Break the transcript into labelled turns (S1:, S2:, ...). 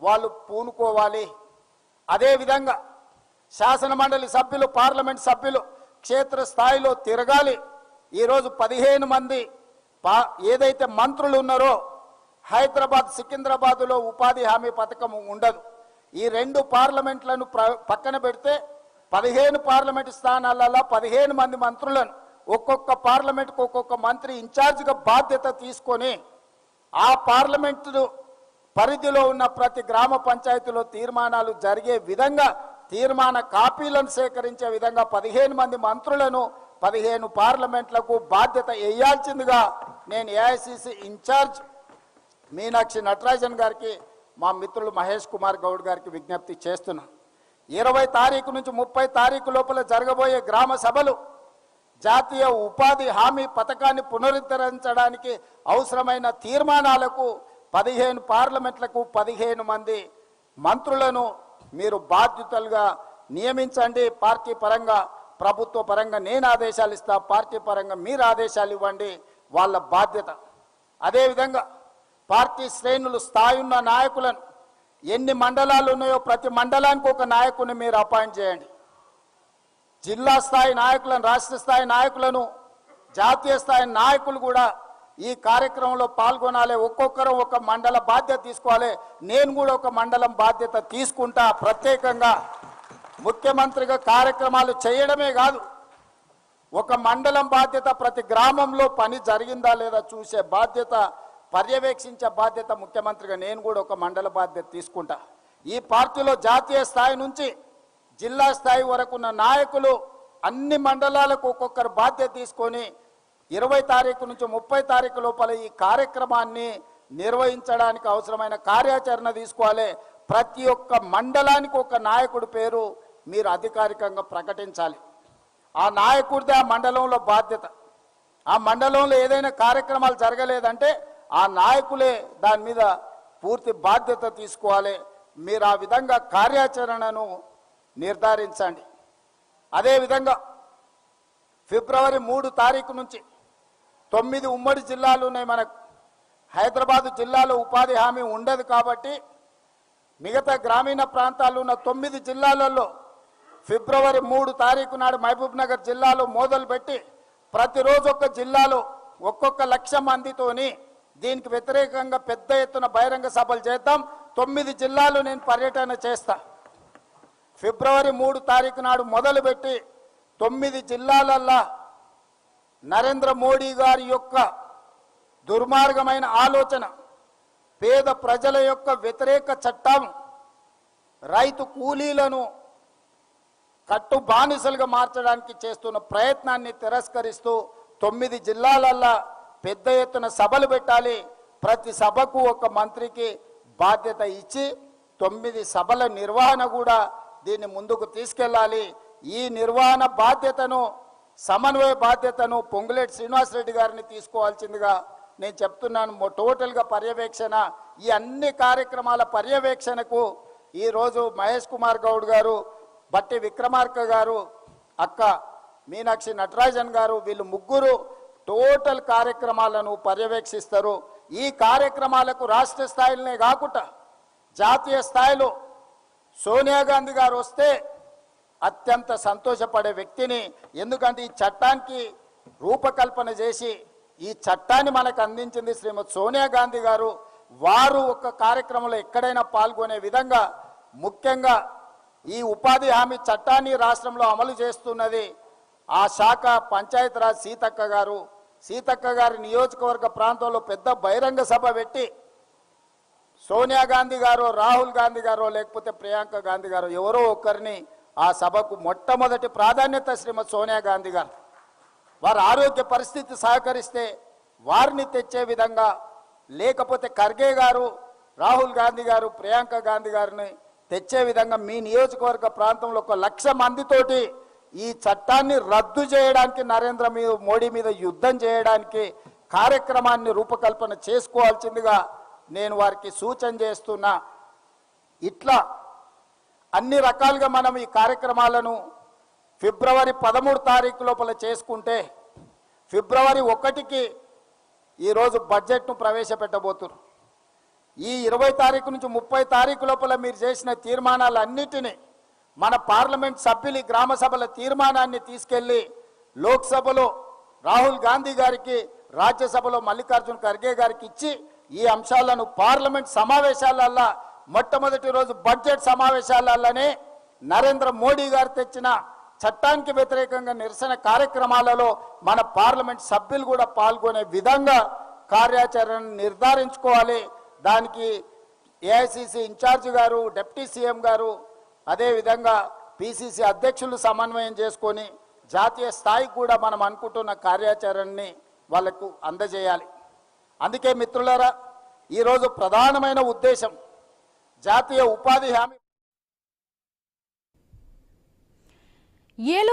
S1: వాళ్ళు పూనుకోవాలి. అదేవిధంగా శాసనమండలి సభ్యులు, పార్లమెంట్ సభ్యులు క్షేత్రస్థాయిలో తిరగాలి. ఈరోజు 15 మంది ఏదైతే మంత్రులు ఉన్నారో హైదరాబాద్, సికింద్రాబాదులో ఉపాధి హామీ పథకం ఉండదు. ఈ 2 పార్లమెంట్లను పక్కన పెడితే 15 పార్లమెంట్ స్థానాలలో 15 మంది మంత్రులను ఒక్కొక్క పార్లమెంట్కు ఒక్కొక్క మంత్రి ఇన్ఛార్జిగా బాధ్యత తీసుకొని ఆ పార్లమెంటు పరిధిలో ఉన్న ప్రతి గ్రామ పంచాయతీలో తీర్మానాలు జరిగే విధంగా తీర్మాన కాపీలను సేకరించే విధంగా 15 మంది మంత్రులను 15 పార్లమెంట్లకు బాధ్యత వేయాల్సిందిగా నేను ఏఐసిసి ఇన్ఛార్జ్ మీనాక్షి నటరాజన్ గారికి, మా మిత్రులు మహేష్ కుమార్ గౌడ్ గారికి విజ్ఞప్తి చేస్తున్నాను. 20 తారీఖు నుంచి 30 తారీఖు లోపల జరగబోయే గ్రామ సభలు జాతీయ ఉపాధి హామీ పథకాన్ని పునరుద్ధరించడానికి అవసరమైన తీర్మానాలకు 15 పార్లమెంట్లకు 15 మంది మంత్రులను మీరు బాధ్యతలుగా నియమించండి. పార్టీ పరంగా, ప్రభుత్వ పరంగా నేను ఆదేశాలు ఇస్తా, పార్టీ పరంగా మీరు ఆదేశాలు ఇవ్వండి, వాళ్ళ బాధ్యత. అదేవిధంగా పార్టీ శ్రేణులు స్థాయి ఉన్న నాయకులను, ఎన్ని మండలాలు ఉన్నాయో ప్రతి మండలానికి ఒక నాయకుని మీరు అపాయింట్ చేయండి. జిల్లా స్థాయి నాయకులను, రాష్ట్ర స్థాయి నాయకులను, జాతీయ స్థాయి నాయకులు కూడా ఈ కార్యక్రమంలో పాల్గొనాలి. ఒక్కొక్కరు ఒక మండల బాధ్యత తీసుకోవాలి. నేను కూడా ఒక మండలం బాధ్యత తీసుకుంటా. ప్రత్యేకంగా ముఖ్యమంత్రిగా కార్యక్రమాలు చేయడమే కాదు, ఒక మండలం బాధ్యత, ప్రతి గ్రామంలో పని జరిగిందా లేదా చూసే బాధ్యత, పర్యవేక్షించే బాధ్యత ముఖ్యమంత్రిగా నేను కూడా ఒక మండల బాధ్యత తీసుకుంటా. ఈ పార్టీలో జాతీయ స్థాయి నుంచి జిల్లా స్థాయి వరకు ఉన్న నాయకులు అన్ని మండలాలకు ఒక్కొక్కరు బాధ్యత తీసుకొని 20 తారీఖు నుంచి 30 తారీఖు లోపల ఈ కార్యక్రమాన్ని నిర్వహించడానికి అవసరమైన కార్యాచరణ తీసుకోవాలి. ప్రతి ఒక్క మండలానికి ఒక నాయకుడి పేరు మీరు అధికారికంగా ప్రకటించాలి. ఆ నాయకుడిదే ఆ మండలంలో బాధ్యత. ఆ మండలంలో ఏదైనా కార్యక్రమాలు జరగలేదంటే ఆ నాయకులే దాని మీద పూర్తి బాధ్యత తీసుకోవాలి. మీరు ఆ విధంగా కార్యాచరణను నిర్ధారించండి. అదేవిధంగా ఫిబ్రవరి 3 తారీఖు నుంచి 9 ఉమ్మడి జిల్లాలు ఉన్నాయి మనకు. హైదరాబాదు జిల్లాలో ఉపాధి హామీ ఉండదు కాబట్టి మిగతా గ్రామీణ ప్రాంతాల్లో ఉన్న 9 జిల్లాలలో ఫిబ్రవరి 3 తారీఖు నాడు మహబూబ్ నగర్ జిల్లాలో మొదలుపెట్టి ప్రతిరోజు ఒక్క జిల్లాలో ఒక్కొక్క 1,00,000 మందితోని దీనికి వ్యతిరేకంగా పెద్ద ఎత్తున బహిరంగ సభలు చేద్దాం. 9 జిల్లాలు నేను పర్యటన చేస్తా. ఫిబ్రవరి 3 తారీఖు నాడు మొదలుపెట్టి 9 జిల్లాలల్లో నరేంద్ర మోడీ గారి యొక్క దుర్మార్గమైన ఆలోచన, పేద ప్రజల యొక్క వ్యతిరేక చట్టం, రైతు కూలీలను కట్టు బానిసలుగా మార్చడానికి చేస్తున్న ప్రయత్నాన్ని తిరస్కరిస్తూ 9 జిల్లాలల్లో పెద్ద ఎత్తున సభలు పెట్టాలి. ప్రతి సభకు ఒక మంత్రికి బాధ్యత ఇచ్చి 9 సభల నిర్వహణ కూడా దీన్ని ముందుకు తీసుకెళ్ళాలి. ఈ నిర్వహణ బాధ్యతను, సమన్వయ బాధ్యతను పొంగులేటి శ్రీనివాసరెడ్డి గారిని తీసుకోవాల్సిందిగా నేను చెప్తున్నాను. టోటల్గా పర్యవేక్షణ, ఈ అన్ని కార్యక్రమాల పర్యవేక్షణకు ఈరోజు మహేష్ కుమార్ గౌడ్ గారు, బట్టి విక్రమార్క గారు, అక్క మీనాక్షి నటరాజన్ గారు, వీళ్ళు ముగ్గురు టోటల్ కార్యక్రమాలను పర్యవేక్షిస్తారు. ఈ కార్యక్రమాలకు రాష్ట్ర స్థాయిలోనే కాకుండా జాతీయ స్థాయిలో సోనియా గాంధీ గారు వస్తే అత్యంత సంతోషపడే వ్యక్తిని. ఎందుకంటే ఈ చట్టానికి రూపకల్పన చేసి ఈ చట్టాన్ని మనకు అందించింది శ్రీమతి సోనియా గాంధీ గారు. వారు ఒక కార్యక్రమంలో ఎక్కడైనా పాల్గొనే విధంగా, ముఖ్యంగా ఈ ఉపాధి హామీ చట్టాన్ని రాష్ట్రంలో అమలు చేస్తున్నది ఆ శాఖ పంచాయతీరాజ్ సీతక్క గారు. సీతక్క గారి నియోజకవర్గ ప్రాంతంలో పెద్ద బహిరంగ సభ పెట్టి సోనియా గాంధీ గారు, రాహుల్ గాంధీ గారు, లేకపోతే ప్రియాంక గాంధీ గారు ఎవరో ఒకరిని ఆ సభకు మొట్టమొదటి ప్రాధాన్యత శ్రీమతి సోనియా గాంధీ గారు. వారి ఆరోగ్య పరిస్థితి సహకరిస్తే వారిని తెచ్చే విధంగా, లేకపోతే ఖర్గే గారు, రాహుల్ గాంధీ గారు, ప్రియాంక గాంధీ గారిని తెచ్చే విధంగా మీ నియోజకవర్గ ప్రాంతంలో 1,00,000 మందితోటి ఈ చట్టాన్ని రద్దు చేయడానికి, నరేంద్ర మోడీ మీద యుద్ధం చేయడానికి కార్యక్రమాన్ని రూపకల్పన చేసుకోవాల్సిందిగా నేను వారికి సూచన చేస్తున్నా. ఇట్లా అన్ని రకాలుగా మనం ఈ కార్యక్రమాలను ఫిబ్రవరి 13 తారీఖు లోపల చేసుకుంటే ఫిబ్రవరి 1కి ఈరోజు బడ్జెట్ను ప్రవేశపెట్టబోతున్నారు. ఈ 20 తారీఖు నుంచి 30 తారీఖు లోపల మీరు చేసిన తీర్మానాలన్నిటినీ మన పార్లమెంట్ సభ్యులు గ్రామ సభల తీర్మానాన్ని తీసుకెళ్లి లోక్సభలో రాహుల్ గాంధీ గారికి, రాజ్యసభలో మల్లికార్జున్ ఖర్గే గారికి ఇచ్చి ఈ అంశాలను పార్లమెంట్ సమావేశాలల్లో మొట్టమొదటి రోజు బడ్జెట్ సమావేశాలలోనే నరేంద్ర మోడీ గారు తెచ్చిన చట్టానికి వ్యతిరేకంగా నిరసన కార్యక్రమాలలో మన పార్లమెంట్ సభ్యులు కూడా పాల్గొనే విధంగా కార్యాచరణ నిర్ధారించుకోవాలి. దానికి ఏఐసిసి ఇన్ఛార్జ్ గారు, డిప్యూటీ సీఎం గారు, అదేవిధంగా పిసిసి అధ్యక్షులు సమన్వయం చేసుకొని జాతీయ స్థాయికి కూడా మనం అనుకుంటున్న కార్యాచరణని వాళ్లకు అందజేయాలి. అందుకే మిత్రులారా, ఈరోజు ప్రధానమైన ఉద్దేశం జాతీయ ఉపాధి హామీ